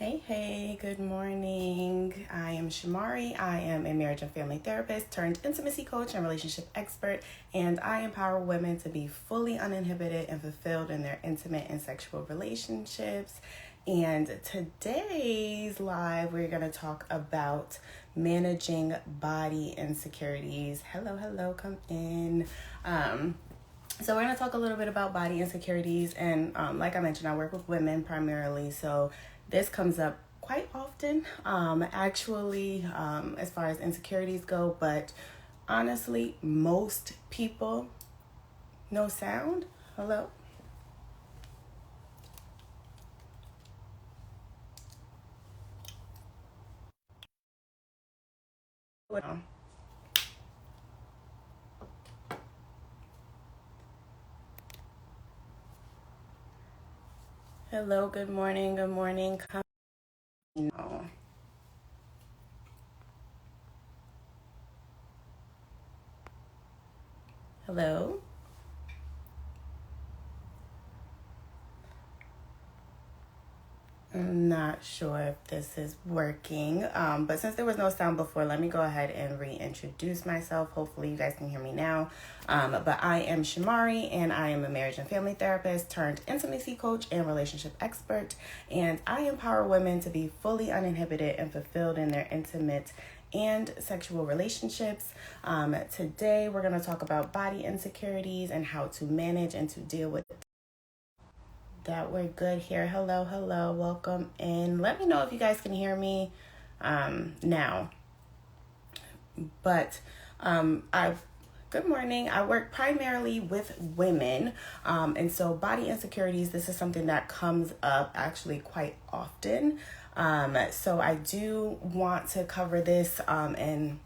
Hey, good morning. I am Shamaree. I am a marriage and family therapist turned intimacy coach and relationship expert, and I empower women to be fully uninhibited and fulfilled in their intimate and sexual relationships. And today's live, we're going to talk about managing body insecurities. Hello, come in. So we're going to talk a little bit about body insecurities, and like I mentioned, I work with women primarily, so this comes up quite often, as far as insecurities go, but honestly, most people, no sound, hello? Hello, good morning, come on. Hello? I'm not sure if this is working, but since there was no sound before, let me go ahead and reintroduce myself. Hopefully you guys can hear me now. But I am Shamaree, and I am a marriage and family therapist turned intimacy coach and relationship expert, and I empower women to be fully uninhibited and fulfilled in their intimate and sexual relationships. Today we're going to talk about body insecurities and how to manage and to deal with that. We're good here. Hello, welcome in. Let me know if you guys can hear me now. But good morning. I work primarily with women, and so body insecurities, this is something that comes up actually quite often. So I do want to cover this, and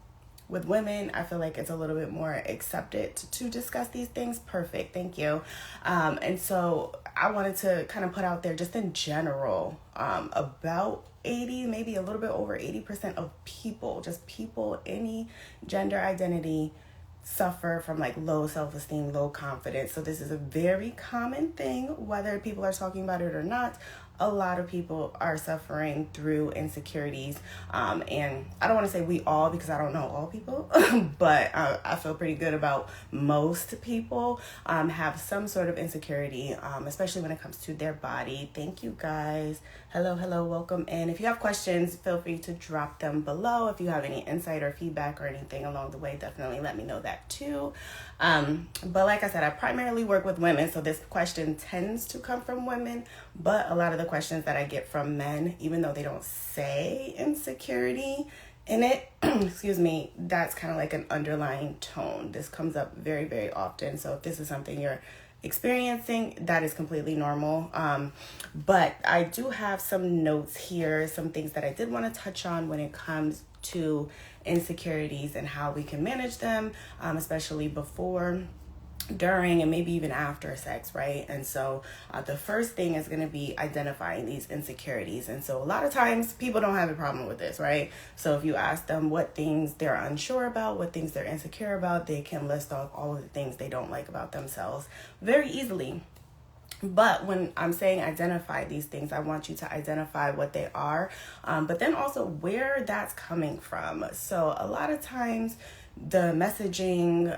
with women, I feel like it's a little bit more accepted to discuss these things. Perfect. Thank you. And so I wanted to kind of put out there just in general, about 80, maybe a little bit over 80% of people, any gender identity, suffer from like low self-esteem, low confidence. So this is a very common thing, whether people are talking about it or not. A lot of people are suffering through insecurities. And I don't want to say we all, because I don't know all people, but I feel pretty good about most people have some sort of insecurity, especially when it comes to their body. Thank you guys. Hello, welcome in. If you have questions, feel free to drop them below. If you have any insight or feedback or anything along the way, definitely let me know that too. But like I said, I primarily work with women, so this question tends to come from women, but a lot of the questions that I get from men, even though they don't say insecurity in it, excuse me, that's kind of like an underlying tone. This comes up very, very often. So if this is something you're experiencing, that is completely normal. But I do have some notes here, some things that I did want to touch on when it comes to insecurities and how we can manage them, especially before, during, and maybe even after sex, right? And so the first thing is going to be identifying these insecurities. And so a lot of times people don't have a problem with this, right? So if you ask them what things they're unsure about, what things they're insecure about, they can list off all of the things they don't like about themselves very easily. But when I'm saying identify these things, I want you to identify what they are, but then also where that's coming from. So a lot of times the messaging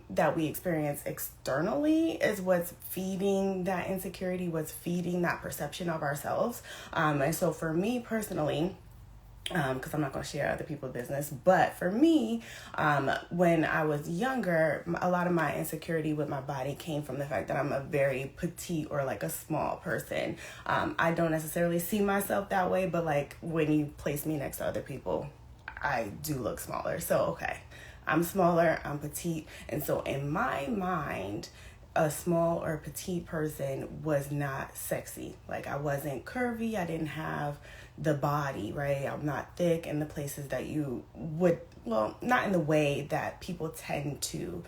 that we experience externally is what's feeding that insecurity, what's feeding that perception of ourselves. And so for me personally, because I'm not going to share other people's business, but for me, when I was younger, a lot of my insecurity with my body came from the fact that I'm a very petite or like a small person. I don't necessarily see myself that way, but like when you place me next to other people, I do look smaller. So, okay, I'm smaller, I'm petite. And so in my mind, a small or petite person was not sexy. Like I wasn't curvy. I didn't have the body, right? I'm not thick in the places that you would, well, not in the way that people tend to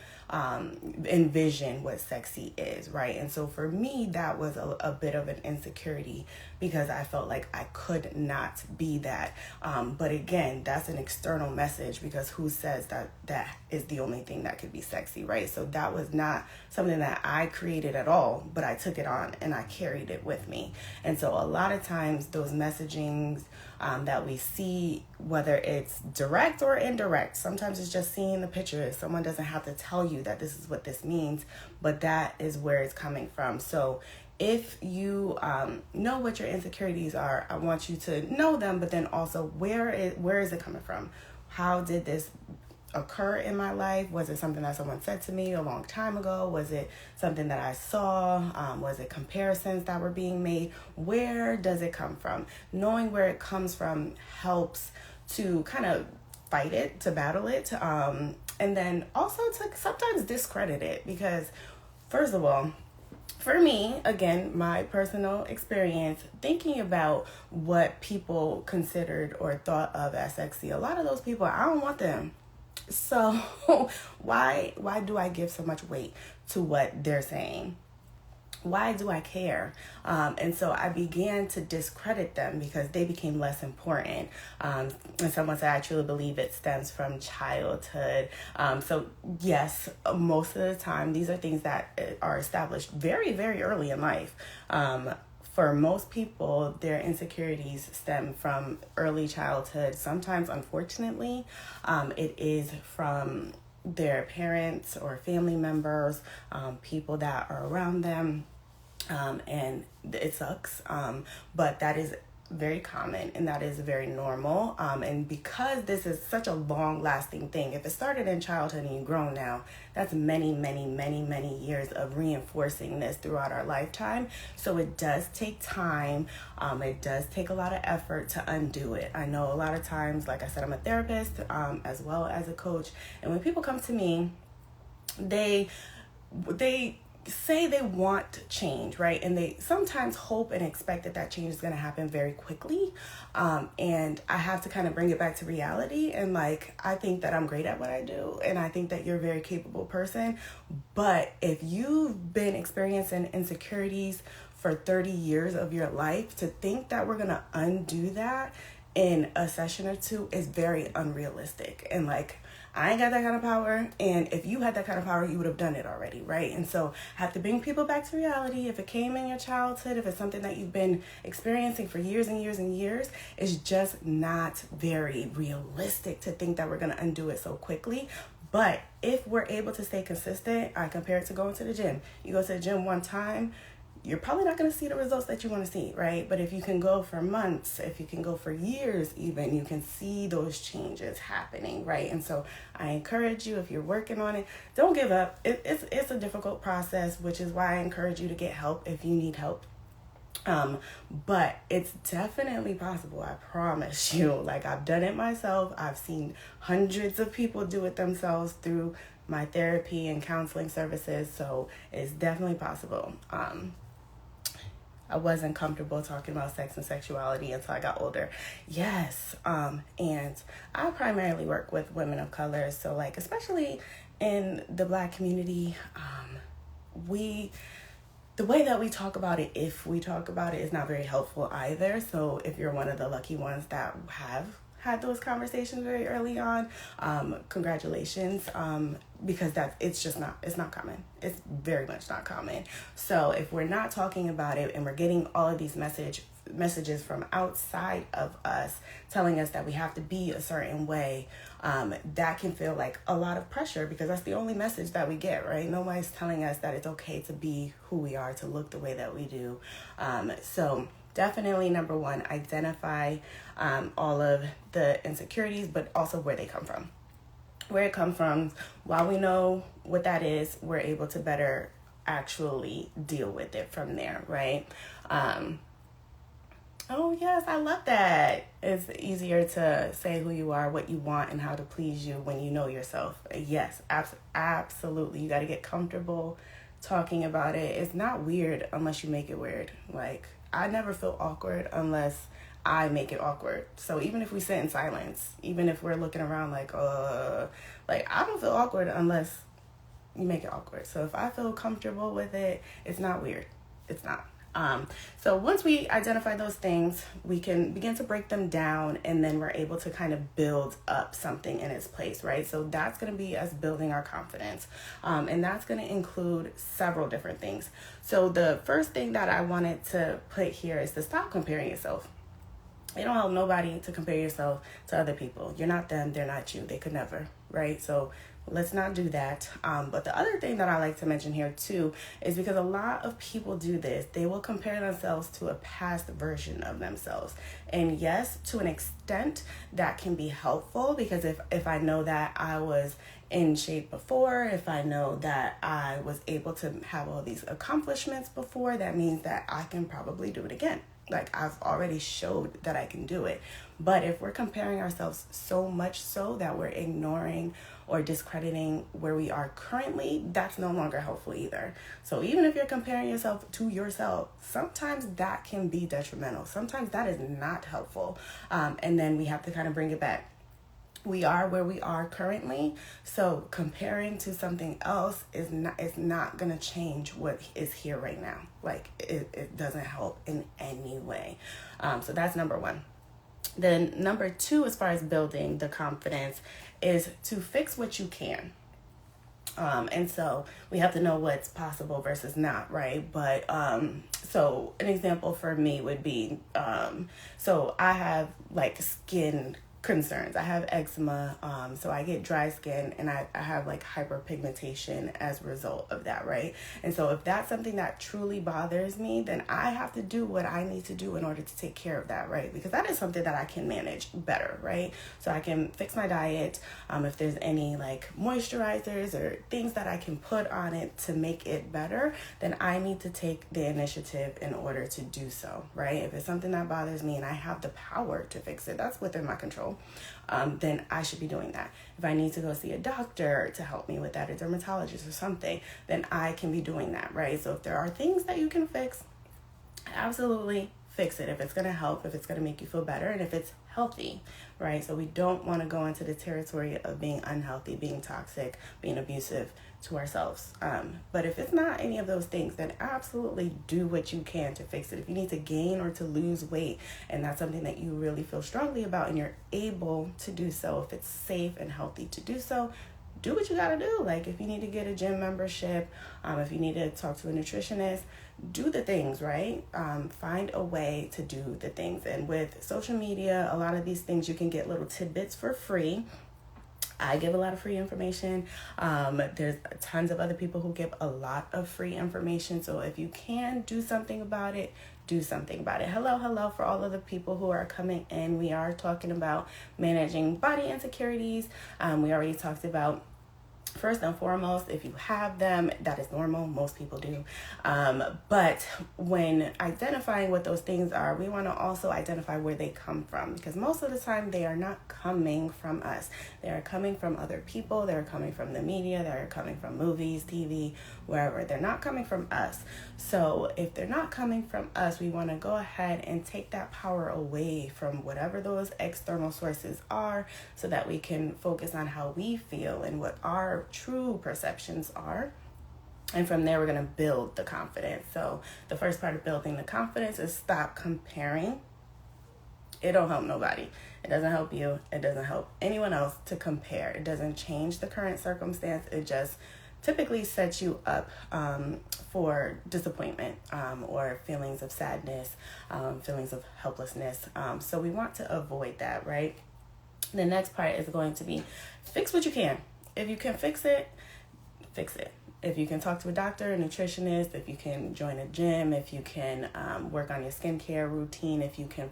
envision what sexy is, right? And so for me, that was a bit of an insecurity because I felt like I could not be that. But again, that's an external message because who says that that is the only thing that could be sexy, right? So that was not something that I created at all, but I took it on and I carried it with me. And so a lot of times those messaging things that we see, whether it's direct or indirect. Sometimes it's just seeing the picture. Someone doesn't have to tell you that this is what this means, but that is where it's coming from. So if you know what your insecurities are, I want you to know them, but then also where is it coming from? How did this occur in my life? Was it something that someone said to me a long time ago? Was it something that I saw? Was it comparisons that were being made? Where does it come from? Knowing where it comes from helps to kind of fight it, to battle it, and then also to sometimes discredit it, because first of all, for me, again, my personal experience, thinking about what people considered or thought of as sexy, a lot of those people, I don't want them. So why do I give so much weight to what they're saying? Why do I care? And so I began to discredit them because they became less important. And someone said, I truly believe it stems from childhood. So yes, most of the time, these are things that are established very, very early in life. For most people, their insecurities stem from early childhood. Sometimes, unfortunately, it is from their parents or family members, people that are around them, and it sucks, but that is very common and that is very normal, and because this is such a long lasting thing, if it started in childhood and you've grown now, that's many years of reinforcing this throughout our lifetime. So it does take time, it does take a lot of effort to undo it. I know a lot of times, like I said, I'm a therapist, as well as a coach, and when people come to me, they say they want change, right? And they sometimes hope and expect that change is going to happen very quickly. And I have to kind of bring it back to reality. And like, I think that I'm great at what I do. And I think that you're a very capable person. But if you've been experiencing insecurities for 30 years of your life, to think that we're going to undo that in a session or two is very unrealistic. And like, I ain't got that kind of power, and if you had that kind of power, you would have done it already, right? And so I have to bring people back to reality. If it came in your childhood, if it's something that you've been experiencing for years and years and years, it's just not very realistic to think that we're going to undo it so quickly. But if we're able to stay consistent, I compare it to going to the gym. You go to the gym one time, you're probably not going to see the results that you want to see, right? But if you can go for months, if you can go for years even, you can see those changes happening, right? And so I encourage you, if you're working on it, don't give up. It's a difficult process, which is why I encourage you to get help if you need help. But it's definitely possible. I promise you. Like, I've done it myself. I've seen hundreds of people do it themselves through my therapy and counseling services. So it's definitely possible. I wasn't comfortable talking about sex and sexuality until I got older. Yes. And I primarily work with women of color. So like, especially in the Black community, the way that we talk about it, if we talk about it, is not very helpful either. So if you're one of the lucky ones that have had those conversations very early on, congratulations, because it's not common. It's very much not common. So if we're not talking about it and we're getting all of these messages from outside of us telling us that we have to be a certain way, that can feel like a lot of pressure, because that's the only message that we get, right? Nobody's telling us that it's okay to be who we are, to look the way that we do. So definitely, number one, identify all of the insecurities, but also where they come from. Where it comes from, while we know what that is, we're able to better actually deal with it from there, right? Oh, yes, I love that. It's easier to say who you are, what you want, and how to please you when you know yourself. Yes, absolutely. You got to get comfortable talking about it. It's not weird unless you make it weird. Like, I never feel awkward unless I make it awkward. So even if we sit in silence, even if we're looking around like I don't feel awkward unless you make it awkward. So if I feel comfortable with it, it's not weird. It's not. So once we identify those things, we can begin to break them down, and then we're able to kind of build up something in its place, right? So that's going to be us building our confidence. And that's going to include several different things. So the first thing that I wanted to put here is to stop comparing yourself. It don't help nobody to compare yourself to other people. You're not them, they're not you. They could never, right? So let's not do that. But the other thing that I like to mention here too is because a lot of people do this, they will compare themselves to a past version of themselves. And yes, to an extent, that can be helpful, because if I know that I was in shape before, if I know that I was able to have all these accomplishments before, that means that I can probably do it again. Like, I've already showed that I can do it. But if we're comparing ourselves so much so that we're ignoring or discrediting where we are currently, that's no longer helpful either. So even if you're comparing yourself to yourself, sometimes that can be detrimental. Sometimes that is not helpful. And then we have to kind of bring it back. We are where we are currently, so comparing to something else is not gonna change what is here right now. Like, it doesn't help in any way. So that's number one. Then number two, as far as building the confidence, is to fix what you can. And so we have to know what's possible versus not, right? But so an example for me would be, so I have like skin concerns. I have eczema, so I get dry skin, and I have like hyperpigmentation as a result of that, right? And so if that's something that truly bothers me, then I have to do what I need to do in order to take care of that, right? Because that is something that I can manage better, right? So I can fix my diet. If there's any like moisturizers or things that I can put on it to make it better, then I need to take the initiative in order to do so, right? If it's something that bothers me and I have the power to fix it, that's within my control. Then I should be doing that. If I need to go see a doctor to help me with that, a dermatologist or something, then I can be doing that, right? So if there are things that you can fix, absolutely fix it. If it's going to help, if it's going to make you feel better, and if it's healthy, right? So we don't want to go into the territory of being unhealthy, being toxic, being abusive to ourselves. But if it's not any of those things, then absolutely do what you can to fix it. If you need to gain or to lose weight, and that's something that you really feel strongly about and you're able to do so, if it's safe and healthy to do so, do what you gotta do. Like, if you need to get a gym membership, if you need to talk to a nutritionist, do the things, right? Find a way to do the things. And with social media, a lot of these things you can get little tidbits for free. I give a lot of free information. There's tons of other people who give a lot of free information. So if you can do something about it, do something about it. Hello for all of the people who are coming in. We are talking about managing body insecurities. We already talked about, first and foremost, if you have them, that is normal. Most people do. But when identifying what those things are, we want to also identify where they come from, because most of the time they are not coming from us. They are coming from other people. They're coming from the media. They're coming from movies, TV, wherever. They're not coming from us. So if they're not coming from us, we want to go ahead and take that power away from whatever those external sources are, so that we can focus on how we feel and what our true perceptions are. And from there, we're going to build the confidence. So the first part of building the confidence is stop comparing. It don't help nobody. It doesn't help you. It doesn't help anyone else to compare. It doesn't change the current circumstance. It just typically sets you up for disappointment, or feelings of sadness, feelings of helplessness. So we want to avoid that, right? The next part is going to be fix what you can. If you can fix it, fix it. If you can talk to a doctor, a nutritionist, if you can join a gym, if you can work on your skincare routine, if you can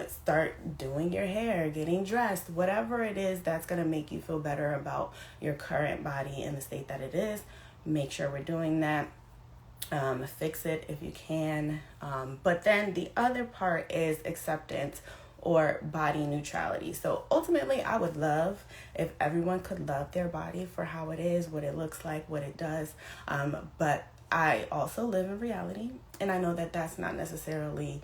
start doing your hair, getting dressed, whatever it is that's going to make you feel better about your current body and the state that it is, make sure we're doing that. Fix it if you can. But then the other part is acceptance, or body neutrality. So ultimately, I would love if everyone could love their body for how it is, what it looks like, what it does. But I also live in reality, and I know that that's not necessarily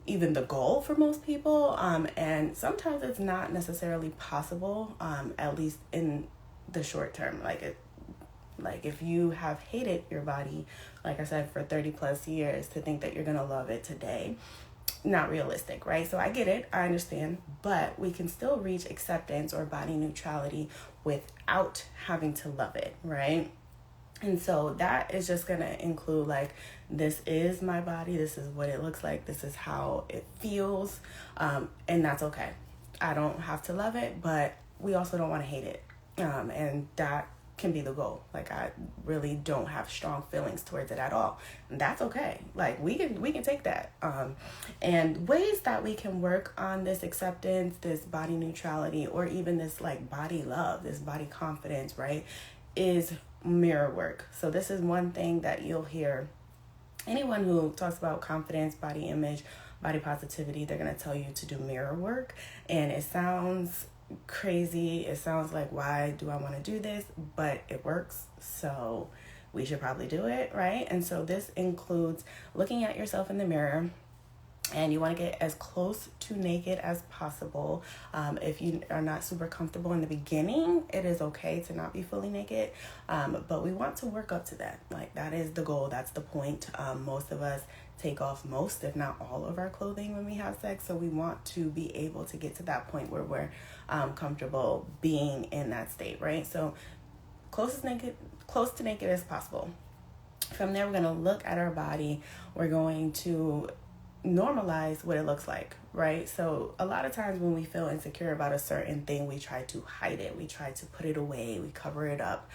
even the goal for most people. And sometimes it's not necessarily possible, at least in the short term. Like if you have hated your body, like I said, for 30 plus years, to think that you're going to love it today, not realistic, right? So I get it, I understand, but we can still reach acceptance or body neutrality without having to love it, right? And so that is just going to include like, this is my body, this is what it looks like, this is how it feels, and that's okay. I don't have to love it, but we also don't want to hate it, and that can be the goal. Like, I really don't have strong feelings towards it at all, and that's okay. Like, we can take that, and ways that we can work on this acceptance, this body neutrality, or even this like body love, this body confidence, right, is mirror work. So this is one thing that you'll hear anyone who talks about confidence, body image, body positivity, they're going to tell you to do mirror work. And it sounds crazy. It sounds like, why do I want to do this? But it works. So we should probably do it, right? And so this includes looking at yourself in the mirror, and you want to get as close to naked as possible. If you are not super comfortable in the beginning, it is okay to not be fully naked. But we want to work up to that. Like, that is the goal. That's the point. Most of us take off most, if not all, of our clothing when we have sex. So we want to be able to get to that point where we're comfortable being in that state, right? So close to naked as possible. From there, we're going to look at our body. We're going to normalize what it looks like, right? So a lot of times when we feel insecure about a certain thing, we try to hide it. We try to put it away. We cover it up.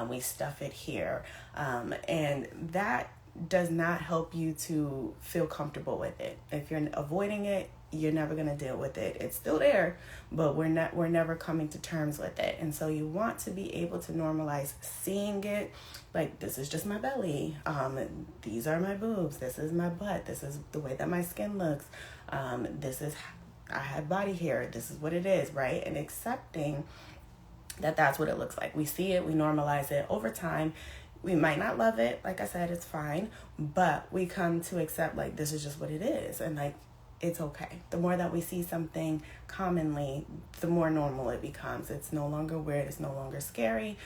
We stuff it here. And that does not help you to feel comfortable with it. If you're avoiding it, you're never going to deal with it. It's still there, but we're never coming to terms with it. And so you want to be able to normalize seeing it. Like, this is just my belly. These are my boobs. This is my butt. This is the way that my skin looks. I have body hair. This is what it is, right? And accepting that that's what it looks like. We see it, we normalize it over time. We might not love it. Like I said, it's fine, but we come to accept, like, this is just what it is. And like, it's okay. The more that we see something commonly, the more normal it becomes. It's no longer weird. It's no longer scary.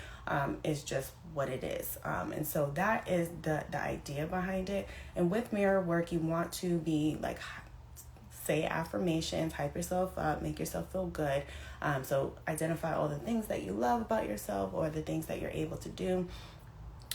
It's just what it is. And so that is the idea behind it. And with mirror work, you want to be like, say affirmations, hype yourself up, make yourself feel good. So identify all the things that you love about yourself or the things that you're able to do.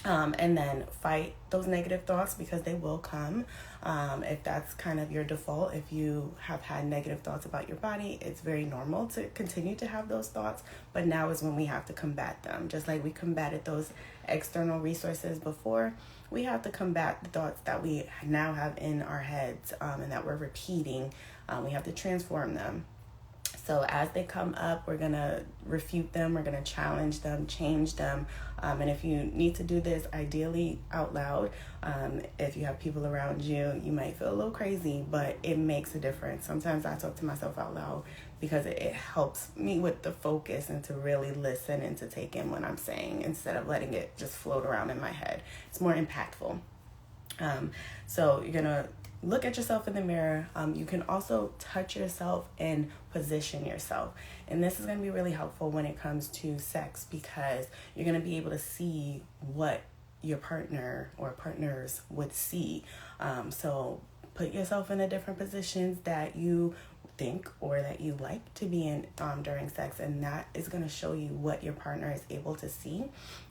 And then fight those negative thoughts, because they will come. If that's kind of your default, if you have had negative thoughts about your body, it's very normal to continue to have those thoughts. But now is when we have to combat them. Just like we combated those external resources before, we have to combat the thoughts that we now have in our heads, and that we're repeating. We have to transform them. So as they come up, we're going to refute them, we're going to challenge them, change them. And if you need to do this, ideally out loud, if you have people around you, you might feel a little crazy, but it makes a difference. Sometimes I talk to myself out loud because it helps me with the focus and to really listen and to take in what I'm saying instead of letting it just float around in my head. It's more impactful. So you're going to look at yourself in the mirror. You can also touch yourself and position yourself. And this is going to be really helpful when it comes to sex, because you're going to be able to see what your partner or partners would see. So put yourself in the different positions that you think or that you like to be in during sex, and that is going to show you what your partner is able to see.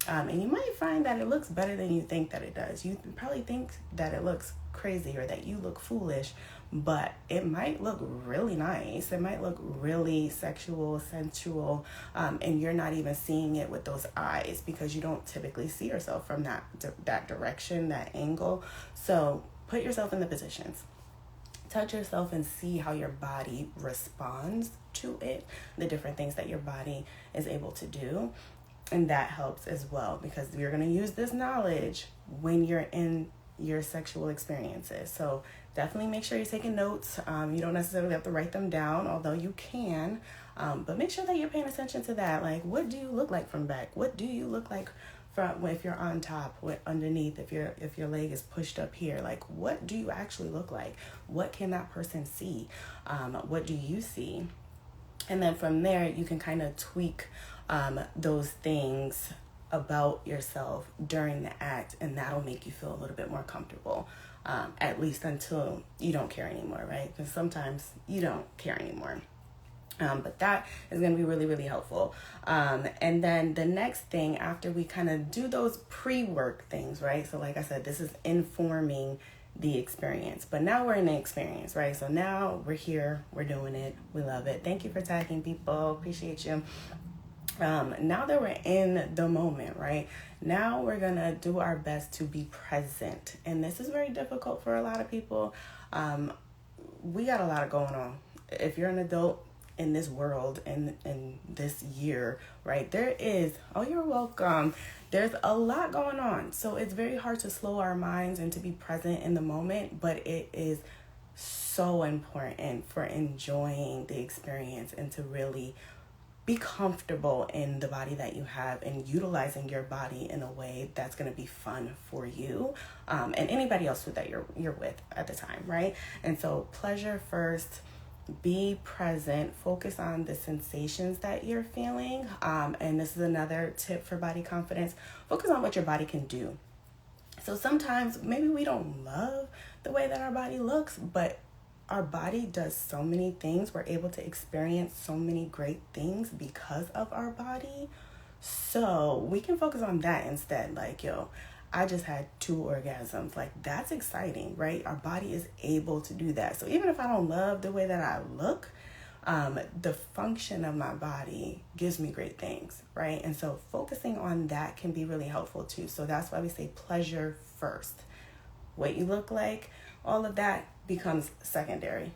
And you might find that it looks better than you think that it does. You probably think that it looks crazy or that you look foolish, but it might look really nice. It might look really sexual, sensual, and you're not even seeing it with those eyes because you don't typically see yourself from that direction, that angle. So put yourself in the positions. Touch yourself and see how your body responds to it, the different things that your body is able to do. And that helps as well, because you're going to use this knowledge when you're in your sexual experiences. So definitely make sure you're taking notes. You don't necessarily have to write them down, although you can. But make sure that you're paying attention to that. Like, what do you look like from back? What do you look like from if you're on top, underneath, if your leg is pushed up here? Like, what do you actually look like? What can that person see? What do you see? And then from there, you can kind of tweak those things about yourself during the act, and that'll make you feel a little bit more comfortable, at least until you don't care anymore, right? Because sometimes you don't care anymore. But that is going to be really, really helpful. And then the next thing, after we kind of do those pre-work things, right? So like I said, this is informing the experience. But now we're in the experience, right? So now we're here. We're doing it. We love it. Thank you for tagging people. Appreciate you. Now that we're in the moment, right? Now we're going to do our best to be present. And this is very difficult for a lot of people. We got a lot going on. If you're an adult in this world, in this year, right, there is, oh, you're welcome. There's a lot going on. So it's very hard to slow our minds and to be present in the moment, but it is so important for enjoying the experience and to really be comfortable in the body that you have and utilizing your body in a way that's going to be fun for you and anybody else that you're with at the time, right? And so pleasure first, be present, focus on the sensations that you're feeling. And this is another tip for body confidence. Focus on what your body can do. So sometimes maybe we don't love the way that our body looks, but our body does so many things. We're able to experience so many great things because of our body. So we can focus on that instead. Like, yo, I just had 2 orgasms. Like, that's exciting, right? Our body is able to do that. So even if I don't love the way that I look, the function of my body gives me great things, right? And so focusing on that can be really helpful too. So that's why we say pleasure first. What you look like, all of that becomes secondary,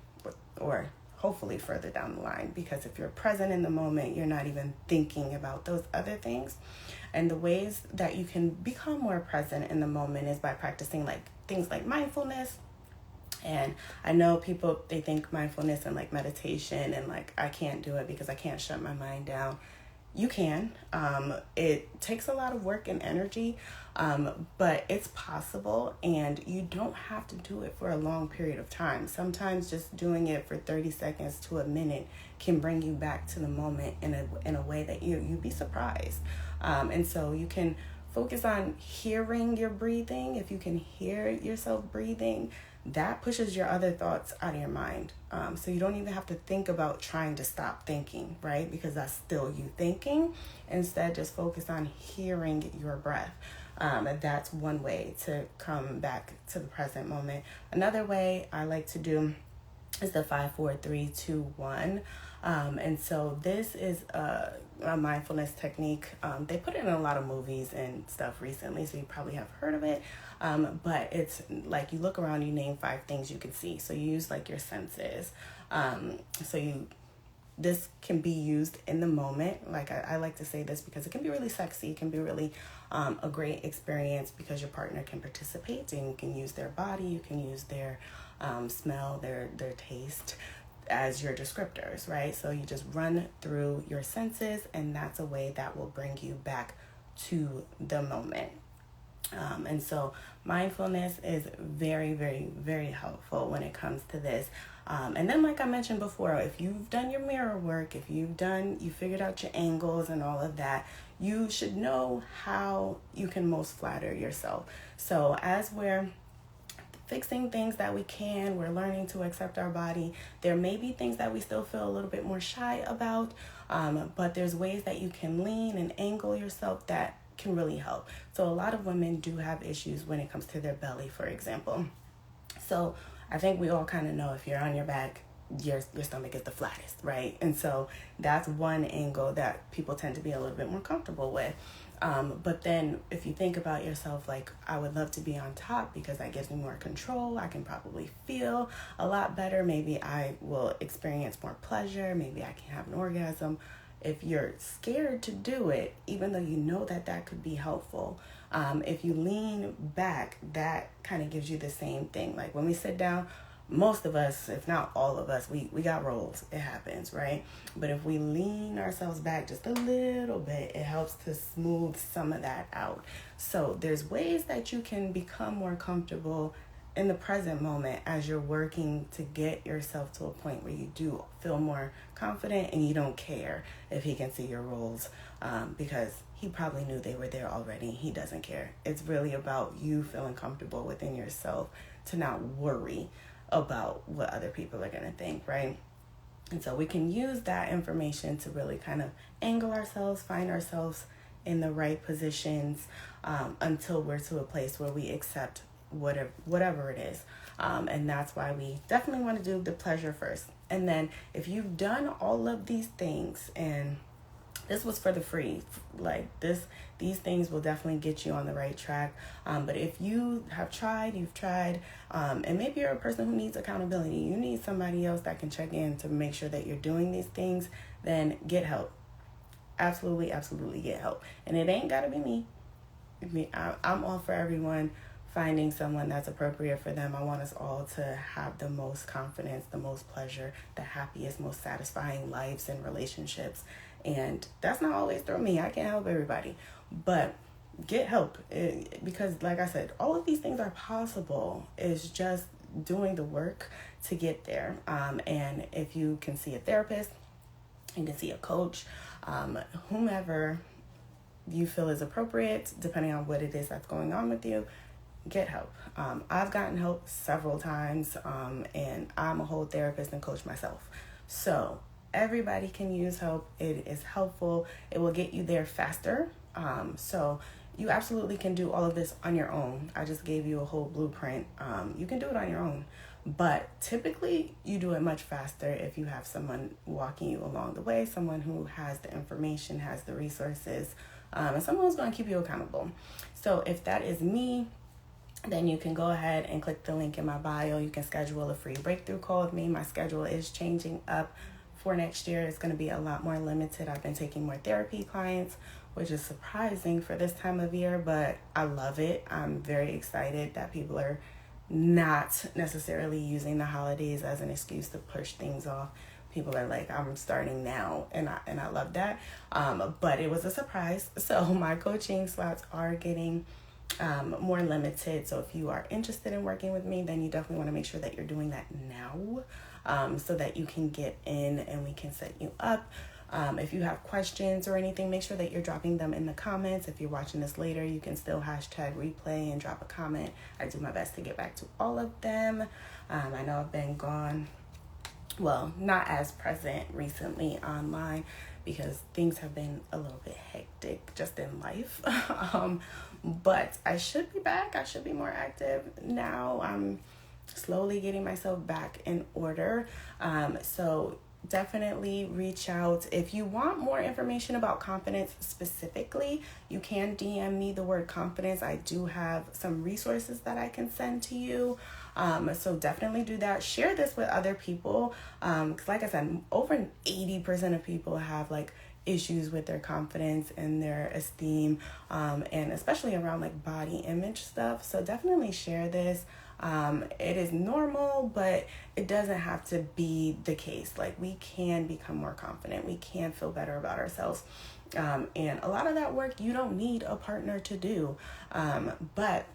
or hopefully further down the line, because if you're present in the moment, you're not even thinking about those other things. And the ways that you can become more present in the moment is by practicing like things like mindfulness. And I know people, they think mindfulness and like meditation and like I can't do it because I can't shut my mind down. You can. It takes a lot of work and energy, but it's possible, and you don't have to do it for a long period of time. Sometimes just doing it for 30 seconds to a minute can bring you back to the moment in a way that you'd be surprised. And so you can focus on hearing your breathing. If you can hear yourself breathing, that pushes your other thoughts out of your mind. So you don't even have to think about trying to stop thinking, right? Because that's still you thinking. Instead, just focus on hearing your breath. And that's one way to come back to the present moment. Another way I like to do is the 5, 4, 3, 2, 1. And so this is a mindfulness technique. They put it in a lot of movies and stuff recently, so you probably have heard of it. But it's like you look around, you name 5 things you can see. So you use like your senses. This can be used in the moment. Like I like to say this because it can be really sexy. It can be really a great experience because your partner can participate and you can use their body. You can use their smell, their taste as your descriptors, right? So you just run through your senses, and that's a way that will bring you back to the moment. And so mindfulness is very, very, very helpful when it comes to this. And then like I mentioned before, if you've done your mirror work, if you figured out your angles and all of that, you should know how you can most flatter yourself. So as we're fixing things that we can, we're learning to accept our body. There may be things that we still feel a little bit more shy about, but there's ways that you can lean and angle yourself that can really help. So a lot of women do have issues when it comes to their belly, for example. So I think we all kind of know if you're on your back, your stomach is the flattest, right? And so that's one angle that people tend to be a little bit more comfortable with. But then if you think about yourself, like, I would love to be on top because that gives me more control. I can probably feel a lot better. Maybe I will experience more pleasure. Maybe I can have an orgasm. If you're scared to do it, even though you know that could be helpful, if you lean back, that kind of gives you the same thing. Like when we sit down, most of us, if not all of us, we got rolls. It happens, right? But if we lean ourselves back just a little bit, it helps to smooth some of that out. So there's ways that you can become more comfortable in the present moment as you're working to get yourself to a point where you do feel more confident and you don't care if he can see your rolls because he probably knew they were there already. He doesn't care. It's really about you feeling comfortable within yourself to not worry about what other people are going to think, right? And so we can use that information to really kind of angle ourselves, find ourselves in the right positions, until we're to a place where we accept whatever it is. And that's why we definitely want to do the pleasure first. And then if you've done all of these things, and this was for the free, like these things will definitely get you on the right track. But if you have tried, you've tried, and maybe you're a person who needs accountability, you need somebody else that can check in to make sure that you're doing these things, then get help. Absolutely, absolutely get help. And it ain't gotta be me. I'm all for everyone finding someone that's appropriate for them. I want us all to have the most confidence, the most pleasure, the happiest, most satisfying lives and relationships. And that's not always through me. I can't help everybody. But get help. Because like I said, all of these things are possible. It's just doing the work to get there. And if you can see a therapist, you can see a coach, whomever you feel is appropriate, depending on what it is that's going on with you, get help. I've gotten help several times, and I'm a whole therapist and coach myself. So everybody can use help. It is helpful. It will get you there faster. So you absolutely can do all of this on your own. I just gave you a whole blueprint. You can do it on your own. But typically, you do it much faster if you have someone walking you along the way, someone who has the information, has the resources, and someone who's going to keep you accountable. So if that is me, then you can go ahead and click the link in my bio. You can schedule a free breakthrough call with me. My schedule is changing up for next year. It's going to be a lot more limited. I've been taking more therapy clients, which is surprising for this time of year, but I love it. I'm very excited that people are not necessarily using the holidays as an excuse to push things off. People are like, I'm starting now, and I love that. But it was a surprise. So my coaching slots are getting more limited. So if you are interested in working with me, then you definitely want to make sure that you're doing that now, so that you can get in and we can set you up. If you have questions or anything, make sure that you're dropping them in the comments. If you're watching this later, you can still hashtag replay and drop a comment. I do my best to get back to all of them. I know I've been gone, well, not as present recently online because things have been a little bit hectic just in life. But I should be back. I should be more active now. I'm slowly getting myself back in order. So definitely reach out. If you want more information about confidence specifically, you can DM me the word confidence. I do have some resources that I can send to you. So definitely do that. Share this with other people. Because like I said, over 80% of people have like issues with their confidence and their esteem, and especially around like body image stuff. So definitely share this. It is normal, but it doesn't have to be the case. Like we can become more confident. We can feel better about ourselves. And a lot of that work you don't need a partner to do. But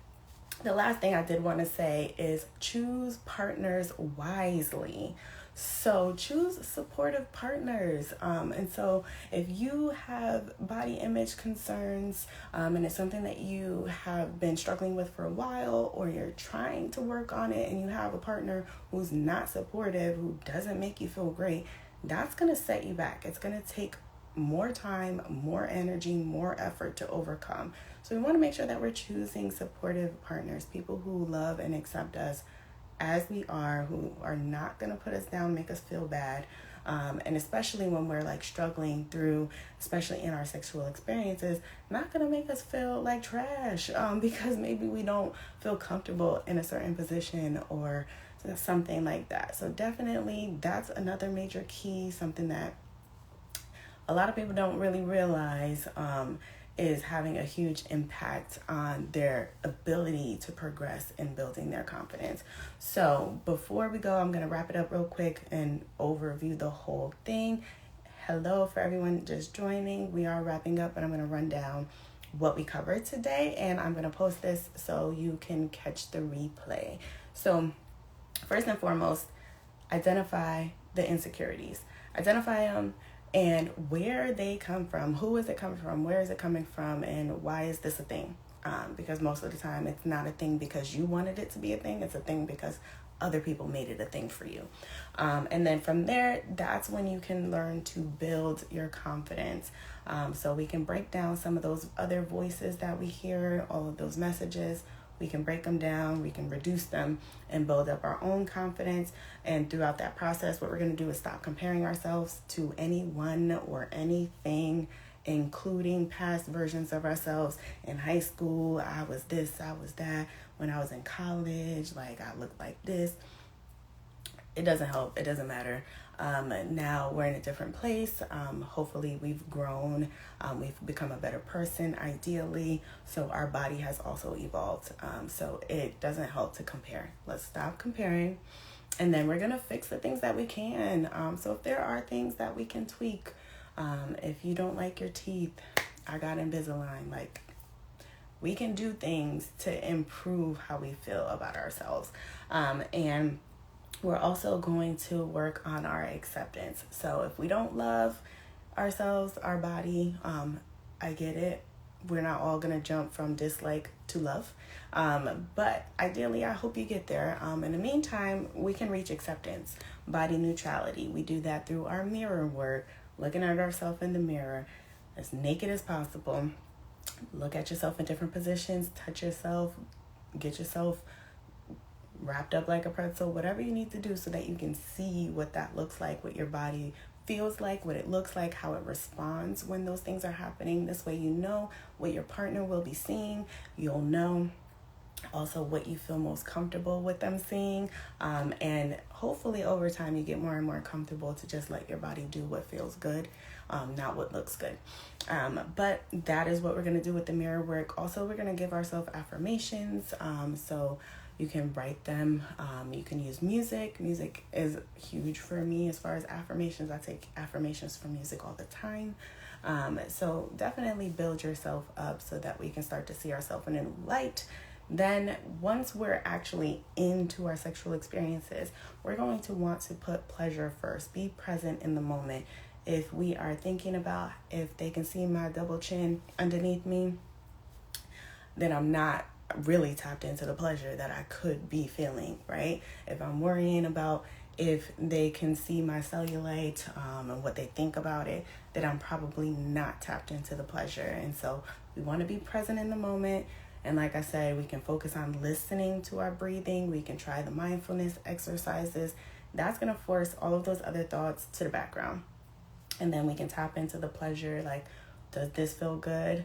the last thing I did want to say is choose partners wisely. So choose supportive partners. And so if you have body image concerns, and it's something that you have been struggling with for a while, or you're trying to work on it and you have a partner who's not supportive, who doesn't make you feel great, that's going to set you back. It's going to take more time, more energy, more effort to overcome. So we want to make sure that we're choosing supportive partners, people who love and accept us as we are, who are not going to put us down, make us feel bad. And especially when we're like struggling through, especially in our sexual experiences, not going to make us feel like trash, because maybe we don't feel comfortable in a certain position or something like that. So definitely that's another major key, something that a lot of people don't really realize, is having a huge impact on their ability to progress in building their confidence. So before we go, I'm going to wrap it up real quick and overview the whole thing. Hello for everyone just joining. We are wrapping up, and I'm going to run down what we covered today, and I'm going to post this so you can catch the replay. So first and foremost, identify the insecurities. Identify them and where they come from. Who is it coming from? Where is it coming from? And why is this a thing? Because most of the time it's not a thing because you wanted it to be a thing. It's a thing because other people made it a thing for you. And then from there, that's when you can learn to build your confidence. So we can break down some of those other voices that we hear, all of those messages. We can break them down, we can reduce them, and build up our own confidence. And throughout that process, what we're going to do is stop comparing ourselves to anyone or anything, including past versions of ourselves. In high school, I was this, I was that. When I was in college, like, I looked like this. It doesn't help. It doesn't matter. Now we're in a different place. Hopefully we've grown. We've become a better person, ideally. So our body has also evolved. So it doesn't help to compare. Let's stop comparing. And then we're going to fix the things that we can. So if there are things that we can tweak, if you don't like your teeth, I got Invisalign. Like, we can do things to improve how we feel about ourselves. And we're also going to work on our acceptance. So if we don't love ourselves, our body, I get it. We're not all going to jump from dislike to love. But ideally, I hope you get there. In the meantime, we can reach acceptance, body neutrality. We do that through our mirror work, looking at ourselves in the mirror as naked as possible. Look at yourself in different positions, touch yourself, get yourself wrapped up like a pretzel, whatever you need to do so that you can see what that looks like, what your body feels like, what it looks like, how it responds when those things are happening. This way you know what your partner will be seeing. You'll know also what you feel most comfortable with them seeing. And hopefully over time you get more and more comfortable to just let your body do what feels good, not what looks good. But that is what we're going to do with the mirror work. Also, we're going to give ourselves affirmations. So you can write them. You can use music. Music is huge for me as far as affirmations. I take affirmations from music all the time. So definitely build yourself up so that we can start to see ourselves in a new light. Then once we're actually into our sexual experiences, we're going to want to put pleasure first. Be present in the moment. If we are thinking about if they can see my double chin underneath me, then I'm not really tapped into the pleasure that I could be feeling, right? If I'm worrying about if they can see my cellulite and what they think about it, then I'm probably not tapped into the pleasure. And so we want to be present in the moment. And like I said, we can focus on listening to our breathing. We can try the mindfulness exercises. That's going to force all of those other thoughts to the background. And then we can tap into the pleasure, like, does this feel good?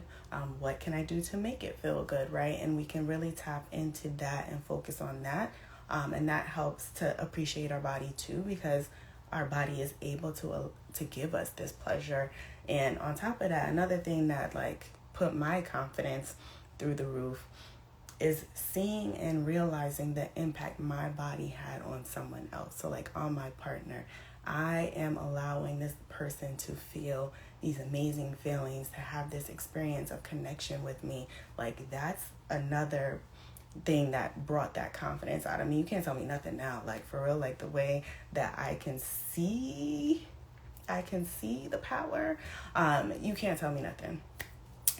What can I do to make it feel good, right? And we can really tap into that and focus on that. And that helps to appreciate our body too, because our body is able to give us this pleasure. And on top of that, another thing that like put my confidence through the roof is seeing and realizing the impact my body had on someone else. So like on my partner, I am allowing this person to feel these amazing feelings, to have this experience of connection with me. Like, that's another thing that brought that confidence out of me. You can't tell me nothing now. Like, for real, like the way that I can see the power. You can't tell me nothing.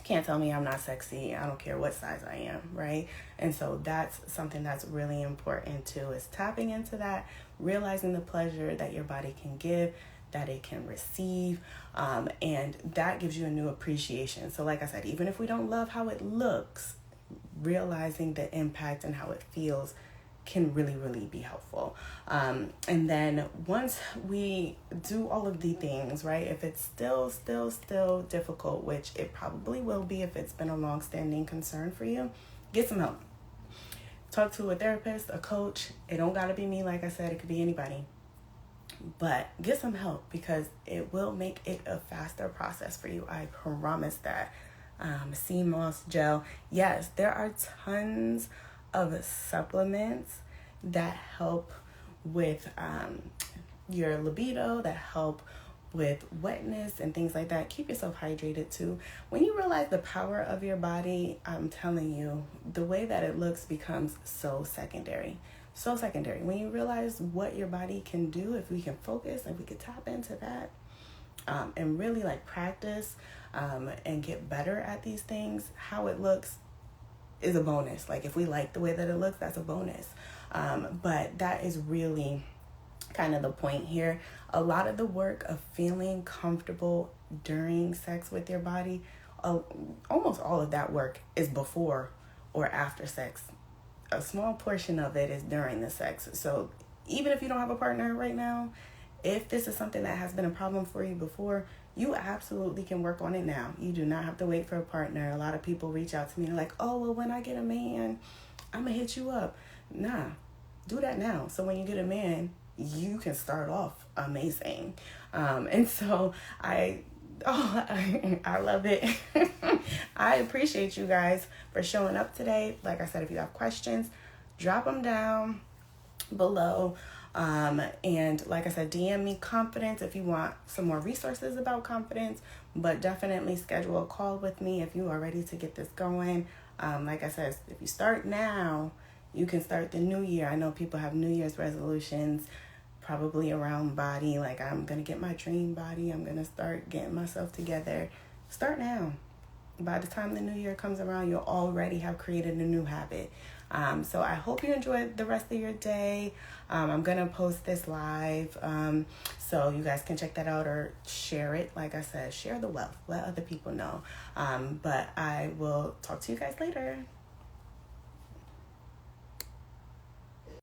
Can't tell me I'm not sexy. I don't care what size I am, right? And so that's something that's really important too, is tapping into that, realizing the pleasure that your body can give, that it can receive, and that gives you a new appreciation. So like I said, even if we don't love how it looks, realizing the impact and how it feels can really, really be helpful. And then once we do all of the things, right, if it's still difficult, which it probably will be if it's been a long-standing concern for you, get some help. Talk to a therapist, a coach. It don't gotta be me, like I said, it could be anybody. But get some help, because it will make it a faster process for you. I promise that. Sea moss gel. Yes, there are tons of supplements that help with your libido, that help with wetness and things like that. Keep yourself hydrated too. When you realize the power of your body, I'm telling you, the way that it looks becomes so secondary. So secondary. When you realize what your body can do, if we can focus and we can tap into that, and really like practice and get better at these things, how it looks is a bonus. Like if we like the way that it looks, that's a bonus. But that is really kind of the point here. A lot of the work of feeling comfortable during sex with your body, almost all of that work is before or after sex. A small portion of it is during the sex. So even if you don't have a partner right now, if this is something that has been a problem for you before, you absolutely can work on it now. You do not have to wait for a partner. A lot of people reach out to me and like, oh, well, when I get a man, I'm going to hit you up. Nah, do that now. So when you get a man, you can start off amazing. And so I love it. I appreciate you guys for showing up today. Like I said, if you have questions, drop them down below. And like I said, DM me confidence if you want some more resources about confidence, but definitely schedule a call with me if you are ready to get this going. Like I said, if you start now, you can start the new year. I know people have New Year's resolutions, probably around body. Like, I'm going to get my dream body. I'm going to start getting myself together. Start now. By the time the new year comes around, you'll already have created a new habit. So I hope you enjoyed the rest of your day. I'm going to post this live. So you guys can check that out or share it. Like I said, share the wealth. Let other people know. But I will talk to you guys later.